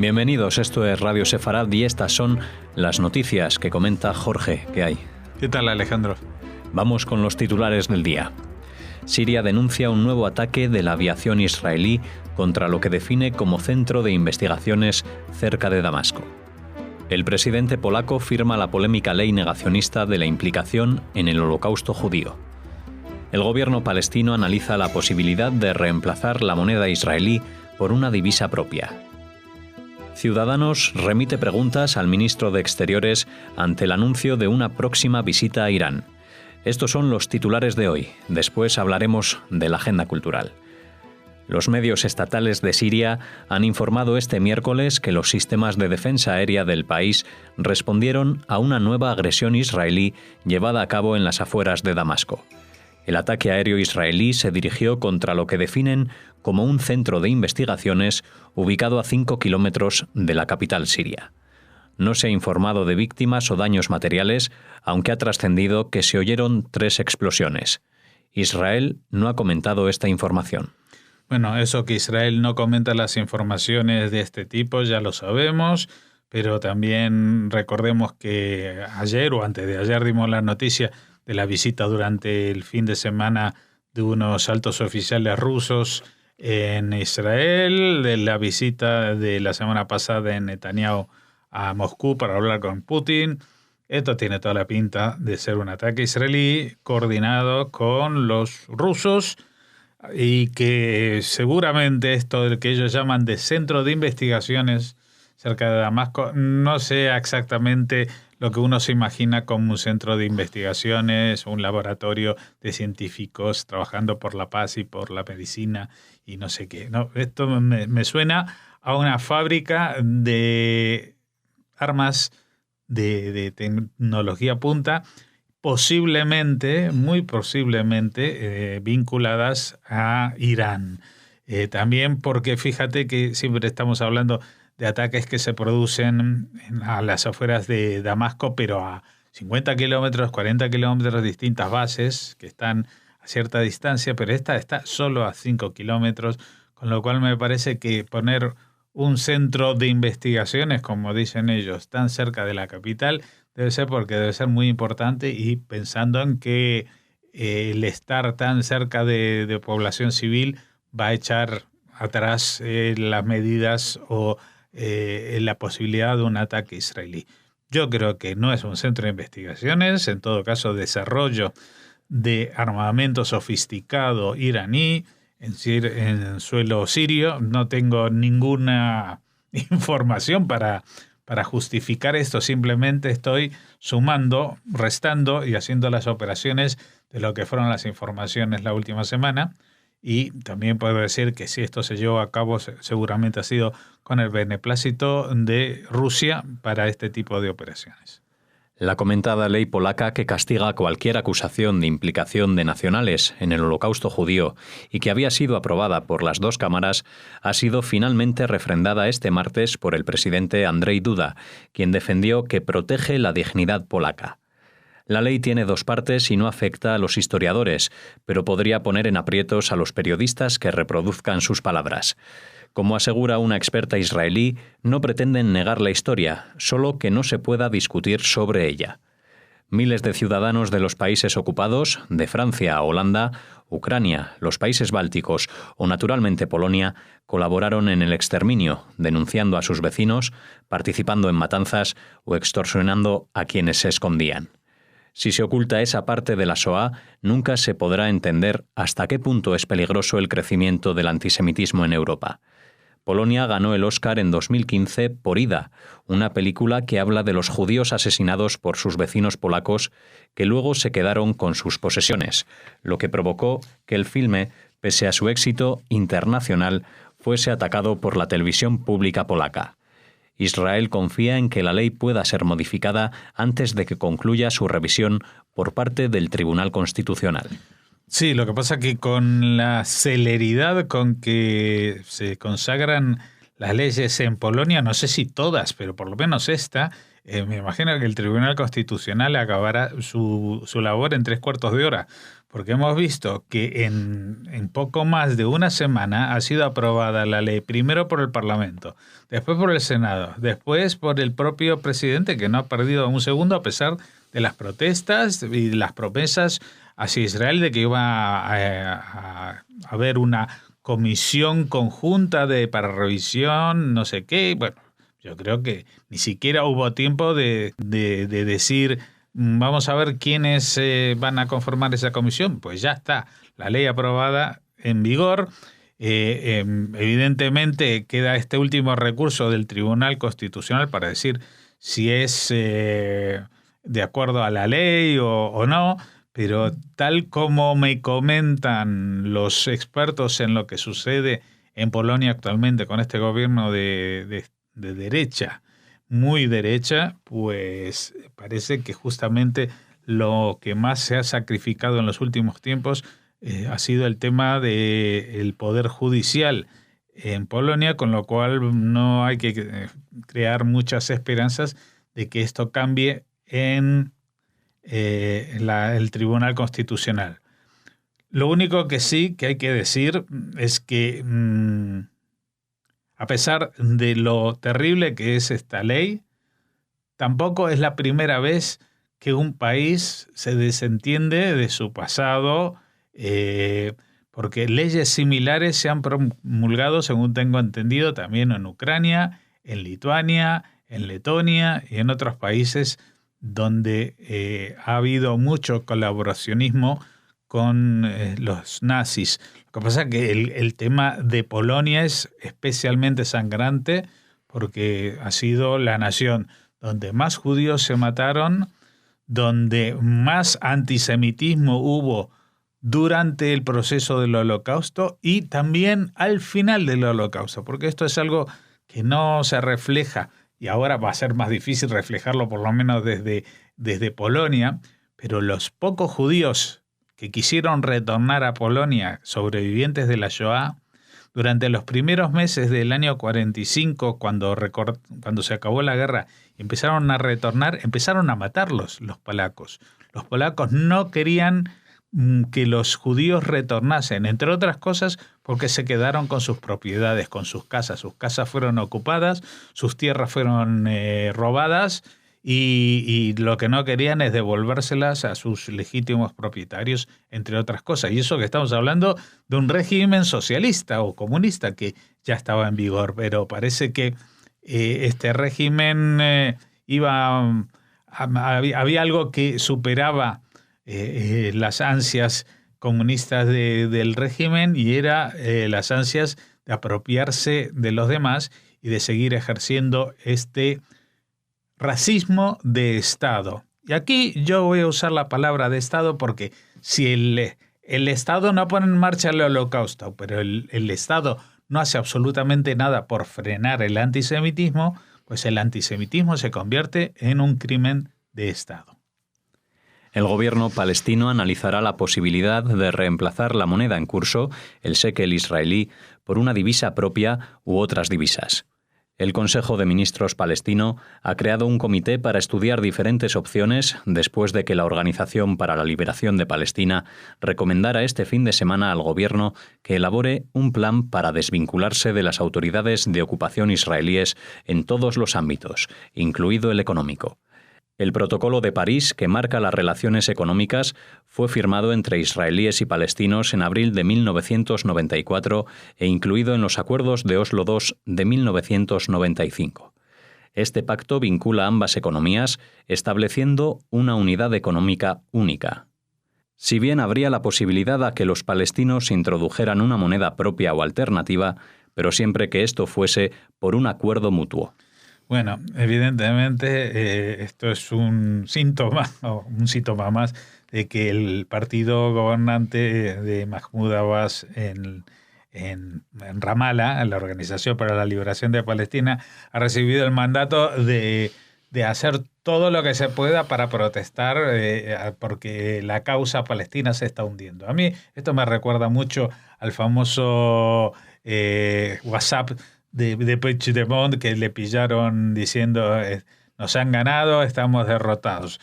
Bienvenidos, esto es Radio Sefarad y estas son las noticias que comenta Jorge. ¿Qué hay? ¿Qué tal, Alejandro? Vamos con los titulares del día. Siria denuncia un nuevo ataque de la aviación israelí contra lo que define como centro de investigaciones cerca de Damasco. El presidente polaco firma la polémica ley negacionista de la implicación en el Holocausto judío. El gobierno palestino analiza la posibilidad de reemplazar la moneda israelí por una divisa propia. Ciudadanos remite preguntas al ministro de Exteriores ante el anuncio de una próxima visita a Irán. Estos son los titulares de hoy. Después hablaremos de la agenda cultural. Los medios estatales de Siria han informado este miércoles que los sistemas de defensa aérea del país respondieron a una nueva agresión israelí llevada a cabo en las afueras de Damasco. El ataque aéreo israelí se dirigió contra lo que definen como un centro de investigaciones ubicado a 5 kilómetros de la capital siria. No se ha informado de víctimas o daños materiales, aunque ha trascendido que se oyeron 3 explosiones. Israel no ha comentado esta información. Bueno, eso que Israel no comenta las informaciones de este tipo ya lo sabemos, pero también recordemos que ayer o antes de ayer dimos la noticia de la visita durante el fin de semana de unos altos oficiales rusos en Israel, de la visita de la semana pasada de Netanyahu a Moscú para hablar con Putin. Esto tiene toda la pinta de ser un ataque israelí coordinado con los rusos y que seguramente esto que ellos llaman de centro de investigaciones cerca de Damasco no sea exactamente lo que uno se imagina como un centro de investigaciones, un laboratorio de científicos trabajando por la paz y por la medicina y no sé qué. No, esto me suena a una fábrica de armas de tecnología punta, posiblemente, muy posiblemente, vinculadas a Irán. También porque fíjate que siempre estamos hablando de ataques que se producen a las afueras de Damasco, pero a 50 kilómetros, 40 kilómetros, distintas bases que están a cierta distancia, pero esta está solo a 5 kilómetros, con lo cual me parece que poner un centro de investigaciones, como dicen ellos, tan cerca de la capital, debe ser porque debe ser muy importante y pensando en que el estar tan cerca de población civil va a echar atrás las medidas o la posibilidad de un ataque israelí. Yo creo que no es un centro de investigaciones, en todo caso desarrollo de armamento sofisticado iraní en suelo sirio. No tengo ninguna información para justificar esto, simplemente estoy sumando, restando y haciendo las operaciones de lo que fueron las informaciones la última semana. Y también puedo decir que si esto se llevó a cabo, seguramente ha sido con el beneplácito de Rusia para este tipo de operaciones. La comentada ley polaca que castiga cualquier acusación de implicación de nacionales en el Holocausto judío y que había sido aprobada por las 2 cámaras ha sido finalmente refrendada este martes por el presidente Andrzej Duda, quien defendió que protege la dignidad polaca. La ley tiene 2 partes y no afecta a los historiadores, pero podría poner en aprietos a los periodistas que reproduzcan sus palabras. Como asegura una experta israelí, no pretenden negar la historia, solo que no se pueda discutir sobre ella. Miles de ciudadanos de los países ocupados, de Francia a Holanda, Ucrania, los países bálticos o naturalmente Polonia, colaboraron en el exterminio, denunciando a sus vecinos, participando en matanzas o extorsionando a quienes se escondían. Si se oculta esa parte de la Shoah, nunca se podrá entender hasta qué punto es peligroso el crecimiento del antisemitismo en Europa. Polonia ganó el Oscar en 2015 por Ida, una película que habla de los judíos asesinados por sus vecinos polacos que luego se quedaron con sus posesiones, lo que provocó que el filme, pese a su éxito internacional, fuese atacado por la televisión pública polaca. Israel confía en que la ley pueda ser modificada antes de que concluya su revisión por parte del Tribunal Constitucional. Sí, lo que pasa es que con la celeridad con que se consagran las leyes en Polonia, no sé si todas, pero por lo menos esta, me imagino que el Tribunal Constitucional acabará su labor en 3/4 de hora, porque hemos visto que en poco más de una semana ha sido aprobada la ley, primero por el Parlamento, después por el Senado, después por el propio presidente, que no ha perdido un segundo a pesar de las protestas y las promesas hacia Israel de que iba a haber una comisión conjunta para revisión, no sé qué. Bueno, yo creo que ni siquiera hubo tiempo de decir, vamos a ver quiénes van a conformar esa comisión. Pues ya está, la ley aprobada en vigor. Evidentemente queda este último recurso del Tribunal Constitucional para decir si es de acuerdo a la ley o no, pero tal como me comentan los expertos en lo que sucede en Polonia actualmente con este gobierno de derecha, muy derecha, pues parece que justamente lo que más se ha sacrificado en los últimos tiempos ha sido el tema del poder judicial en Polonia, con lo cual no hay que crear muchas esperanzas de que esto cambie en el Tribunal Constitucional. Lo único que sí que hay que decir es que a pesar de lo terrible que es esta ley, tampoco es la primera vez que un país se desentiende de su pasado, porque leyes similares se han promulgado, según tengo entendido, también en Ucrania, en Lituania, en Letonia y en otros países donde ha habido mucho colaboracionismo con los nazis. Lo que pasa es que el tema de Polonia es especialmente sangrante porque ha sido la nación donde más judíos se mataron, donde más antisemitismo hubo durante el proceso del Holocausto y también al final del Holocausto, porque esto es algo que no se refleja y ahora va a ser más difícil reflejarlo por lo menos desde Polonia, pero los pocos judíos que quisieron retornar a Polonia, sobrevivientes de la Shoah, durante los primeros meses del año 45, cuando se acabó la guerra y empezaron a retornar, empezaron a matarlos los polacos. Los polacos no querían que los judíos retornasen, entre otras cosas porque se quedaron con sus propiedades, con sus casas. Sus casas fueron ocupadas, sus tierras fueron robadas y lo que no querían es devolvérselas a sus legítimos propietarios, entre otras cosas. Y eso que estamos hablando de un régimen socialista o comunista que ya estaba en vigor, pero parece que este régimen había algo que superaba las ansias comunistas del régimen y era las ansias de apropiarse de los demás y de seguir ejerciendo este racismo de Estado. Y aquí yo voy a usar la palabra de Estado porque si el Estado no pone en marcha el Holocausto, pero el Estado no hace absolutamente nada por frenar el antisemitismo, pues el antisemitismo se convierte en un crimen de Estado. El gobierno palestino analizará la posibilidad de reemplazar la moneda en curso, el shekel israelí, por una divisa propia u otras divisas. El Consejo de Ministros palestino ha creado un comité para estudiar diferentes opciones después de que la Organización para la Liberación de Palestina recomendara este fin de semana al gobierno que elabore un plan para desvincularse de las autoridades de ocupación israelíes en todos los ámbitos, incluido el económico. El Protocolo de París, que marca las relaciones económicas, fue firmado entre israelíes y palestinos en abril de 1994 e incluido en los Acuerdos de Oslo II de 1995. Este pacto vincula ambas economías, estableciendo una unidad económica única. Si bien habría la posibilidad a que los palestinos introdujeran una moneda propia o alternativa, pero siempre que esto fuese por un acuerdo mutuo. Bueno, evidentemente esto es un síntoma más de que el partido gobernante de Mahmoud Abbas en Ramallah, en la Organización para la Liberación de Palestina, ha recibido el mandato de hacer todo lo que se pueda para protestar porque la causa palestina se está hundiendo. A mí esto me recuerda mucho al famoso WhatsApp de Puigdemont que le pillaron diciendo nos han ganado, estamos derrotados.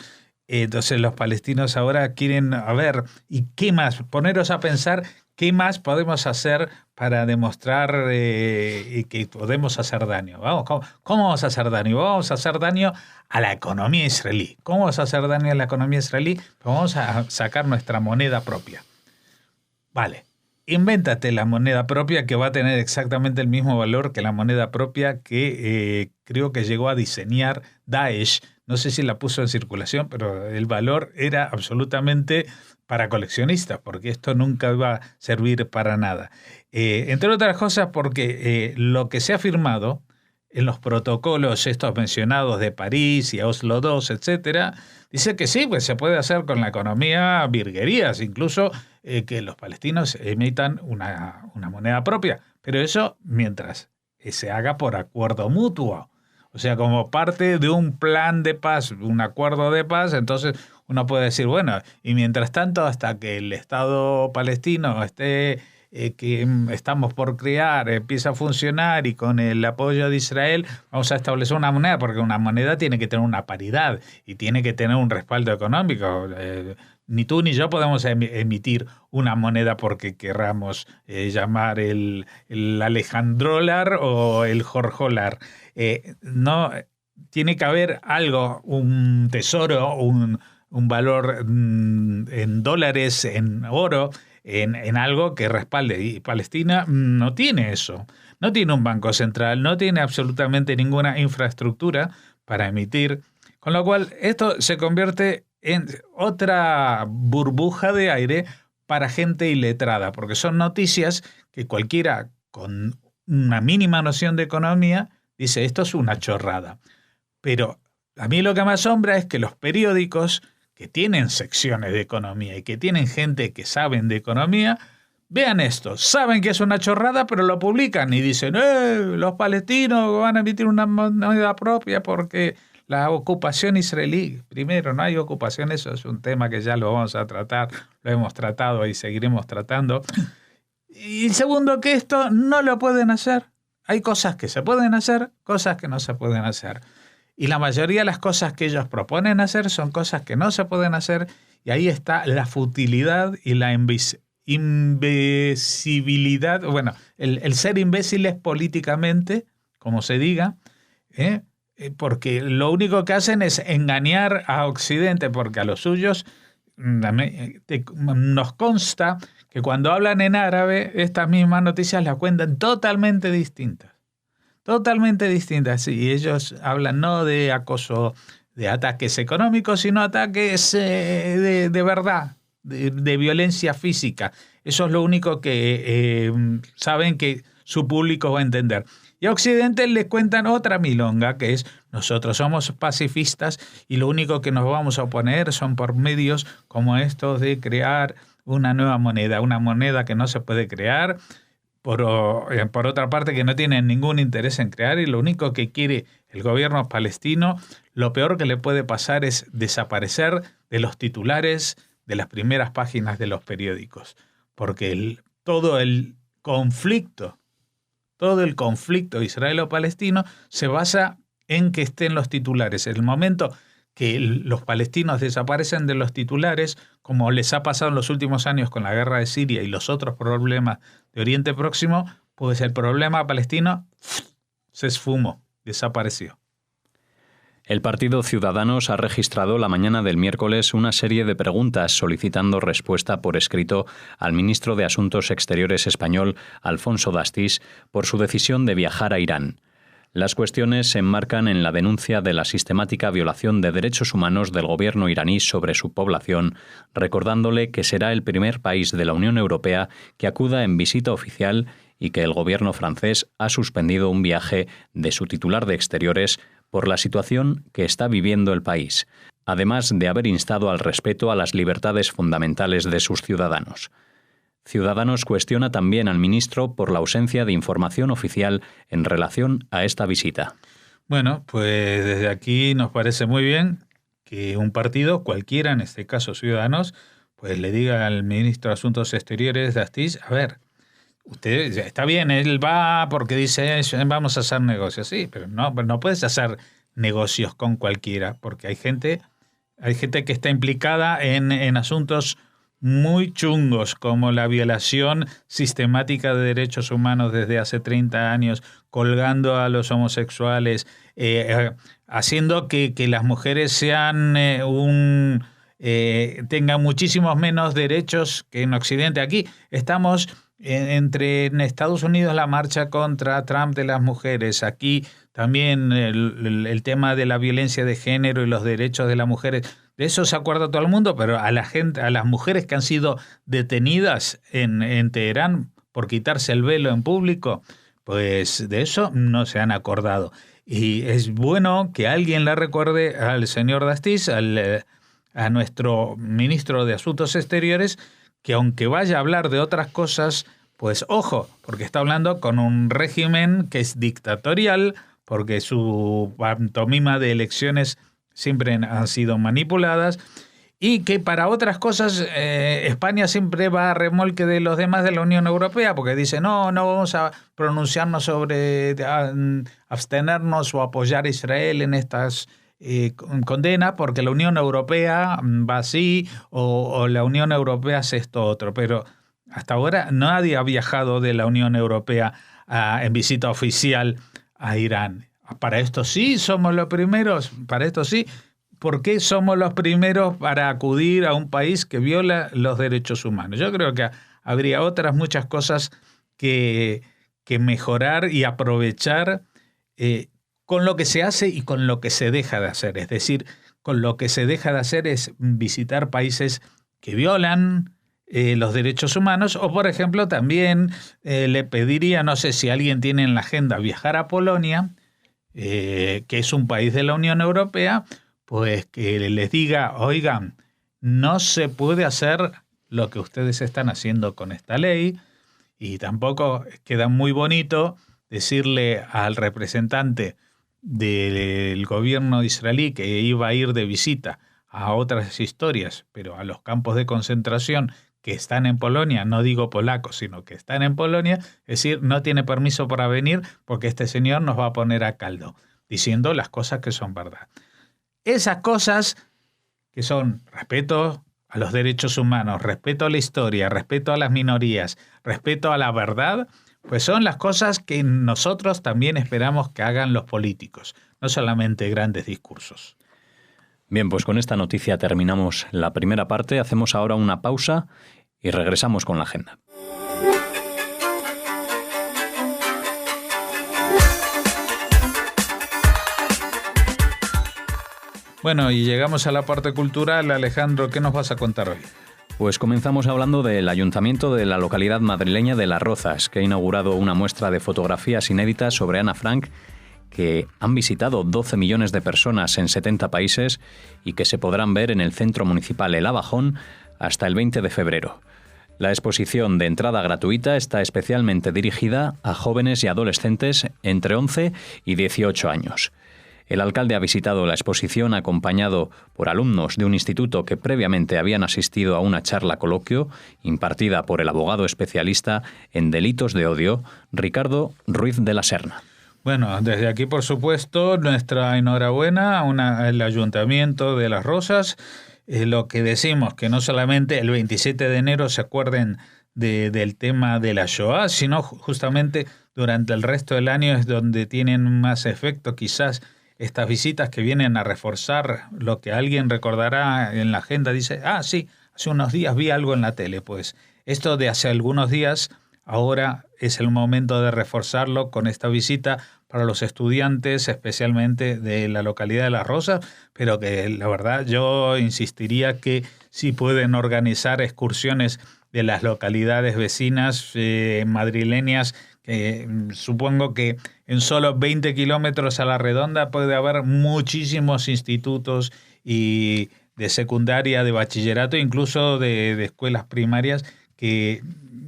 Entonces los palestinos ahora quieren, a ver, ¿y qué más? Poneros a pensar qué más podemos hacer para demostrar que podemos hacer daño. Vamos, ¿cómo vamos a hacer daño? Vamos a hacer daño a la economía israelí. ¿Cómo vamos a hacer daño a la economía israelí? Pues vamos a sacar nuestra moneda propia. Vale, invéntate la moneda propia que va a tener exactamente el mismo valor que la moneda propia que creo que llegó a diseñar Daesh. No sé si la puso en circulación, pero el valor era absolutamente para coleccionistas, porque esto nunca va a servir para nada. Entre otras cosas porque lo que se ha firmado en los protocolos estos mencionados de París y Oslo II, etcétera, dice que sí, pues se puede hacer con la economía virguerías, incluso que los palestinos emitan una moneda propia, pero eso mientras se haga por acuerdo mutuo. O sea, como parte de un plan de paz, un acuerdo de paz, entonces uno puede decir, bueno, y mientras tanto, hasta que el Estado palestino esté, que estamos por crear, empieza a funcionar y con el apoyo de Israel vamos a establecer una moneda, porque una moneda tiene que tener una paridad y tiene que tener un respaldo económico. Ni tú ni yo podemos emitir una moneda porque querramos llamar el Alejandrolar o el Jorjolar. No, tiene que haber algo, un tesoro, un valor en dólares, en oro, en algo que respalde. Y Palestina no tiene eso. No tiene un banco central, no tiene absolutamente ninguna infraestructura para emitir. Con lo cual, esto se convierte en otra burbuja de aire para gente iletrada, porque son noticias que cualquiera con una mínima noción de economía dice, esto es una chorrada. Pero a mí lo que me asombra es que los periódicos que tienen secciones de economía y que tienen gente que saben de economía, vean esto, saben que es una chorrada, pero lo publican y dicen, los palestinos van a emitir una moneda propia porque la ocupación israelí, primero, no hay ocupación, eso es un tema que ya lo vamos a tratar, lo hemos tratado y seguiremos tratando. Y segundo, que esto no lo pueden hacer. Hay cosas que se pueden hacer, cosas que no se pueden hacer. Y la mayoría de las cosas que ellos proponen hacer son cosas que no se pueden hacer, y ahí está la futilidad y la imbecilidad, bueno, el ser imbéciles políticamente, como se diga, porque lo único que hacen es engañar a Occidente, porque a los suyos nos consta que cuando hablan en árabe, estas mismas noticias las cuentan totalmente distintas. Totalmente distintas, sí. Y ellos hablan no de acoso, de ataques económicos, sino ataques de verdad, de violencia física. Eso es lo único que saben que su público va a entender. Y a Occidente les cuentan otra milonga, que es nosotros somos pacifistas y lo único que nos vamos a oponer son por medios como estos de crear una nueva moneda, una moneda que no se puede crear, por otra parte que no tienen ningún interés en crear, y lo único que quiere el gobierno palestino, lo peor que le puede pasar es desaparecer de los titulares de las primeras páginas de los periódicos, porque todo el conflicto israelo-palestino se basa en que estén los titulares. En el momento que los palestinos desaparecen de los titulares, como les ha pasado en los últimos años con la guerra de Siria y los otros problemas de Oriente Próximo, pues el problema palestino se esfumó, desapareció. El Partido Ciudadanos ha registrado la mañana del miércoles una serie de preguntas solicitando respuesta por escrito al ministro de Asuntos Exteriores español, Alfonso Dastis, por su decisión de viajar a Irán. Las cuestiones se enmarcan en la denuncia de la sistemática violación de derechos humanos del gobierno iraní sobre su población, recordándole que será el primer país de la Unión Europea que acuda en visita oficial y que el gobierno francés ha suspendido un viaje de su titular de Exteriores por la situación que está viviendo el país, además de haber instado al respeto a las libertades fundamentales de sus ciudadanos. Ciudadanos cuestiona también al ministro por la ausencia de información oficial en relación a esta visita. Bueno, pues desde aquí nos parece muy bien que un partido, cualquiera, en este caso Ciudadanos, pues le diga al ministro de Asuntos Exteriores, Dastis, a ver, usted está bien, él va porque dice vamos a hacer negocios, sí, pero no puedes hacer negocios con cualquiera, porque hay gente que está implicada en asuntos muy chungos, como la violación sistemática de derechos humanos desde hace 30 años, colgando a los homosexuales, haciendo que las mujeres sean tengan muchísimos menos derechos que en Occidente. Aquí estamos en Estados Unidos la marcha contra Trump de las mujeres, aquí también el tema de la violencia de género y los derechos de las mujeres. De eso se acuerda todo el mundo, pero a las mujeres que han sido detenidas en Teherán por quitarse el velo en público, pues de eso no se han acordado. Y es bueno que alguien le recuerde al señor Dastis, a nuestro ministro de Asuntos Exteriores, que aunque vaya a hablar de otras cosas, pues ojo, porque está hablando con un régimen que es dictatorial, porque su pantomima de elecciones siempre han sido manipuladas, y que para otras cosas España siempre va a remolque de los demás de la Unión Europea, porque dice, no vamos a pronunciarnos sobre abstenernos o apoyar a Israel en estas condena, porque la Unión Europea va así, o la Unión Europea hace esto otro. Pero hasta ahora nadie ha viajado de la Unión Europea en visita oficial a Irán. Para esto sí somos los primeros, para esto sí. ¿Por qué somos los primeros para acudir a un país que viola los derechos humanos? Yo creo que habría otras muchas cosas que mejorar y aprovechar con lo que se hace y con lo que se deja de hacer. Es decir, con lo que se deja de hacer es visitar países que violan los derechos humanos, o por ejemplo también le pediría, no sé si alguien tiene en la agenda viajar a Polonia, que es un país de la Unión Europea, pues que les diga, oigan, no se puede hacer lo que ustedes están haciendo con esta ley, y tampoco queda muy bonito decirle al representante del gobierno israelí que iba a ir de visita a otras historias, pero a los campos de concentración que están en Polonia, no digo polacos, sino que están en Polonia, es decir, no tiene permiso para venir porque este señor nos va a poner a caldo, diciendo las cosas que son verdad. Esas cosas que son respeto a los derechos humanos, respeto a la historia, respeto a las minorías, respeto a la verdad, pues son las cosas que nosotros también esperamos que hagan los políticos, no solamente grandes discursos. Bien, pues con esta noticia terminamos la primera parte. Hacemos ahora una pausa y regresamos con la agenda. Bueno, y llegamos a la parte cultural. Alejandro, ¿qué nos vas a contar hoy? Pues comenzamos hablando del ayuntamiento de la localidad madrileña de Las Rozas, que ha inaugurado una muestra de fotografías inéditas sobre Ana Frank, que han visitado 12 millones de personas en 70 países y que se podrán ver en el Centro Municipal El Abajón hasta el 20 de febrero. La exposición de entrada gratuita está especialmente dirigida a jóvenes y adolescentes entre 11 y 18 años. El alcalde ha visitado la exposición acompañado por alumnos de un instituto que previamente habían asistido a una charla coloquio impartida por el abogado especialista en delitos de odio, Ricardo Ruiz de la Serna. Bueno, desde aquí, por supuesto, nuestra enhorabuena al Ayuntamiento de Las Rozas. Lo que decimos, que no solamente el 27 de enero se acuerden del tema de la Shoah, sino justamente durante el resto del año es donde tienen más efecto quizás estas visitas que vienen a reforzar lo que alguien recordará en la agenda. Dice, sí, hace unos días vi algo en la tele. Pues esto de hace algunos días, ahora es el momento de reforzarlo con esta visita para los estudiantes, especialmente de la localidad de Las Rozas, pero que la verdad yo insistiría que si pueden organizar excursiones de las localidades vecinas madrileñas, que supongo que en solo 20 kilómetros a la redonda puede haber muchísimos institutos y de secundaria, de bachillerato, incluso de escuelas primarias, que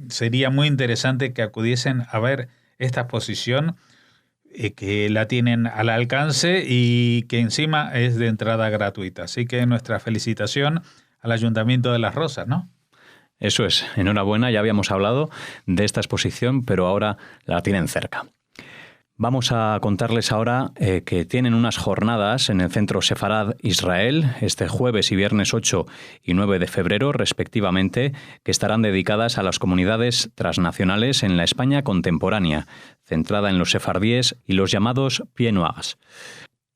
sería muy interesante que acudiesen a ver esta exposición, que la tienen al alcance y que encima es de entrada gratuita. Así que nuestra felicitación al Ayuntamiento de Las Rozas, ¿no? Eso es, enhorabuena, ya habíamos hablado de esta exposición, pero ahora la tienen cerca. Vamos a contarles ahora que tienen unas jornadas en el Centro Sefarad Israel este jueves y viernes 8 y 9 de febrero, respectivamente, que estarán dedicadas a las comunidades transnacionales en la España contemporánea, centrada en los sefardíes y los llamados Pieds Noirs.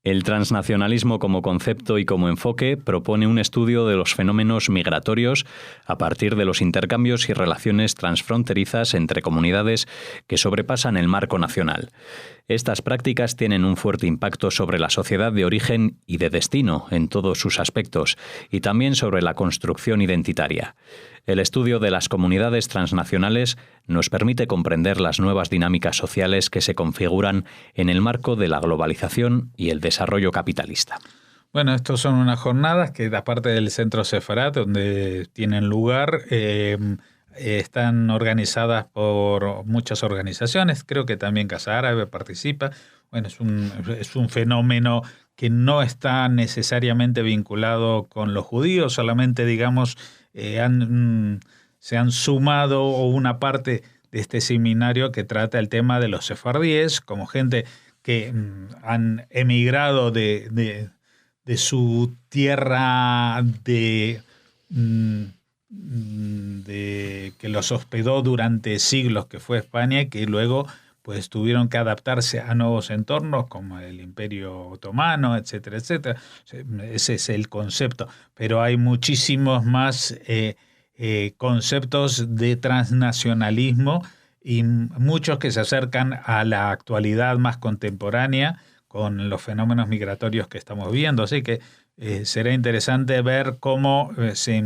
El transnacionalismo como concepto y como enfoque propone un estudio de los fenómenos migratorios a partir de los intercambios y relaciones transfronterizas entre comunidades que sobrepasan el marco nacional. Estas prácticas tienen un fuerte impacto sobre la sociedad de origen y de destino en todos sus aspectos y también sobre la construcción identitaria. El estudio de las comunidades transnacionales nos permite comprender las nuevas dinámicas sociales que se configuran en el marco de la globalización y el desarrollo capitalista. Bueno, estos son unas jornadas que, aparte del Centro Sefarad, donde tienen lugar, están organizadas por muchas organizaciones. Creo que también Casa Árabe participa. Bueno, es un fenómeno que no está necesariamente vinculado con los judíos, solamente, digamos, se han sumado una parte de este seminario que trata el tema de los sefardíes, como gente que han emigrado de su tierra que los hospedó durante siglos, que fue España, y que luego pues tuvieron que adaptarse a nuevos entornos como el Imperio Otomano, etcétera, etcétera. Ese es el concepto. Pero hay muchísimos más conceptos de transnacionalismo y muchos que se acercan a la actualidad más contemporánea con los fenómenos migratorios que estamos viendo. Así que será interesante ver cómo se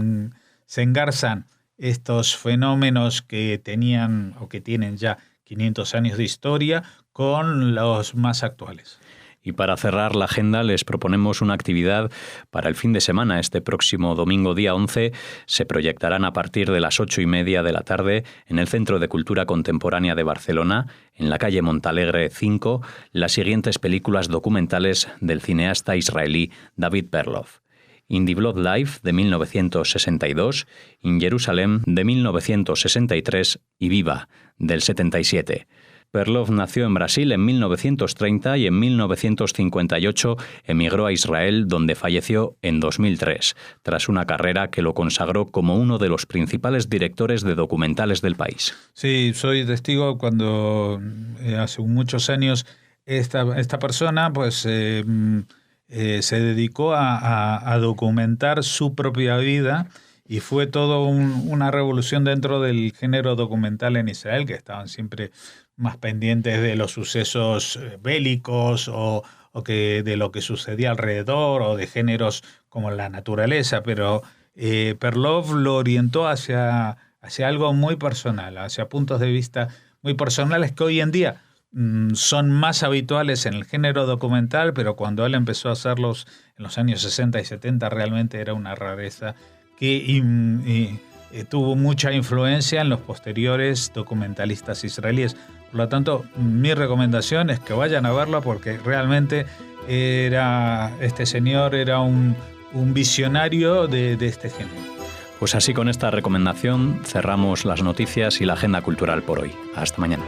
engarzan estos fenómenos que tenían o que tienen ya 500 años de historia con los más actuales. Y para cerrar la agenda les proponemos una actividad para el fin de semana. Este próximo domingo, día 11, se proyectarán a partir de las 8:30 de la tarde en el Centro de Cultura Contemporánea de Barcelona, en la calle Montalegre 5, las siguientes películas documentales del cineasta israelí David Perloff: In the Blood Life, de 1962, In Jerusalem, de 1963 y Viva, del 77. Perloff nació en Brasil en 1930 y en 1958 emigró a Israel, donde falleció en 2003, tras una carrera que lo consagró como uno de los principales directores de documentales del país. Sí, soy testigo cuando hace muchos años esta persona pues se dedicó a documentar su propia vida, y fue todo una revolución dentro del género documental en Israel, que estaban siempre más pendientes de los sucesos bélicos o que de lo que sucedía alrededor, o de géneros como la naturaleza, pero Perloff lo orientó hacia algo muy personal, hacia puntos de vista muy personales que hoy en día son más habituales en el género documental, pero cuando él empezó a hacerlos en los años 60 y 70 realmente era una rareza que tuvo mucha influencia en los posteriores documentalistas israelíes. Por lo tanto, mi recomendación es que vayan a verlo, porque realmente este señor era un visionario de este género. Pues así, con esta recomendación cerramos las noticias y la agenda cultural por hoy. Hasta mañana.